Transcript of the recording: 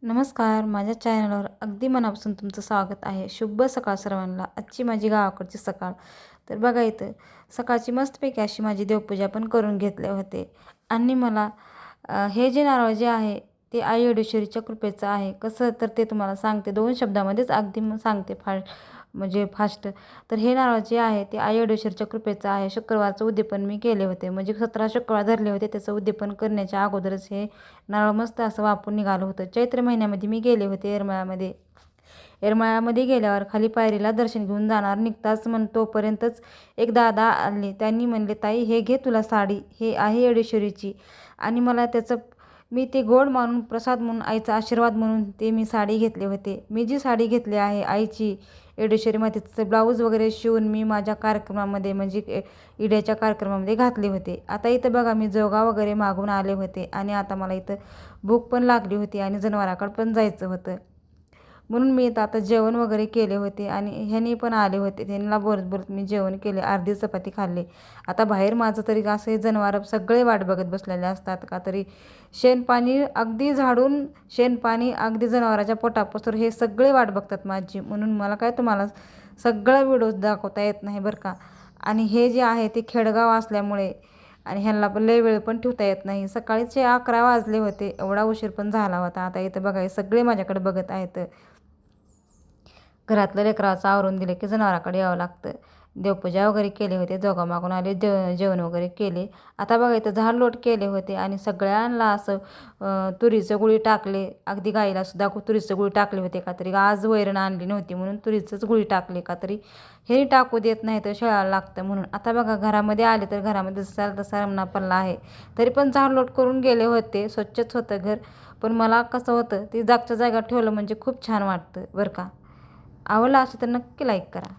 नमस्कार. माझ्या चॅनलवर अगदी मनापासून तुमचं स्वागत आहे. शुभ सकाळ सर्वांना. आजची माझी गावाकडची सकाळ. तर बघा इथं सकाळची मस्तपैकी अशी माझी देवपूजा पण करून घेतले होते आणि मला हे जे नारळ जे आहे ते आई येडेश्वरीच्या कृपेचं आहे. कसं तर ते तुम्हाला सांगते 2 शब्दामध्येच अगदी सांगते म्हणजे फास्ट. तर हे नारळ जे आहे ते आई येडेश्वरीच्या कृपेचं आहे. शुक्रवारचं उद्यापन मी केले होते. म्हणजे 17 शुक्रवार धरले होते. त्याचं उद्यापन करण्याच्या अगोदरच हे नारळ मस्त असं वापून निघालं होतं. चैत्र महिन्यामध्ये मी गेले होते येरमाळ्यामध्ये. येरमाळ्यामध्ये गेल्यावर खाली पायरीला दर्शन घेऊन जाणार निघताच तोपर्यंतच एक दादा आले. त्यांनी म्हणले, "ताई हे घे तुला साडी. हे आहे येडेश्वरीची." आणि मला त्याचं मी ते गोड मानून प्रसाद म्हणून आईचा आशीर्वाद म्हणून ते मी साडी घेतले होते. मी जी साडी घेतली आहे आईची येडेश्वरी मातेचं ब्लाऊज वगैरे शिवून मी माझ्या कार्यक्रमामध्ये म्हणजे ईड्याच्या कार्यक्रमामध्ये घातले होते. आता इथं बघा मी जोगा वगैरे मागून आले होते आणि आता मला इथं भूक पण लागली होती आणि जनावराकडे पण जायचं होतं. म्हणून मी इथं आता जेवण वगैरे केले होते आणि ह्यांनी पण आले होते. त्यांना बोलत बोलत मी जेवण केले. अर्धी चपाती खाल्ली. आता बाहेर माझं तरी असं हे जनावरं सगळे वाट बघत बसलेले असतात का तरी शेणपाणी अगदी झाडून शेणपाणी अगदी जनावराच्या पोटापासून हे सगळे वाट बघतात माझी. म्हणून मला काय तुम्हाला सगळा व्हिडिओ दाखवता येत नाही बरं का. आणि हे जे आहे ते खेडगाव असल्यामुळे आणि ह्यांना पण लय वेळ पण ठेवता येत नाही. सकाळचे 11 वाजले होते. एवढा उशीर पण झाला होता. आता इथं बघा हे सगळे माझ्याकडे बघत आहेत. घरातलं लेकराचं आवरून दिलं की जनावराकडे यावं लागतं. देवपूजा वगैरे केले होते. जोगामागून आले, जेवण वगैरे केले. आता बघा इथं झाडलोट केले होते आणि सगळ्यांना असं तुरीचं गुळी टाकले. अगदी गाईलासुद्धा तुरीचं गुळी टाकले होते का तरी आज वैरण आणली नव्हती म्हणून तुरीचंच गुळी टाकले का तरी हे टाकू देत नाही तर शेळायला लागतं म्हणून. आता बघा घरामध्ये आले तर घरामध्ये जसा तसा रमणा पडला आहे. तरी पण झाडलोट करून गेले होते. स्वच्छच होतं घर. पण मला कसं होतं ते जागच्या जागा ठेवलं म्हणजे खूप छान वाटतं बरं का. आवडलं असेल तर नक्की लाईक करा.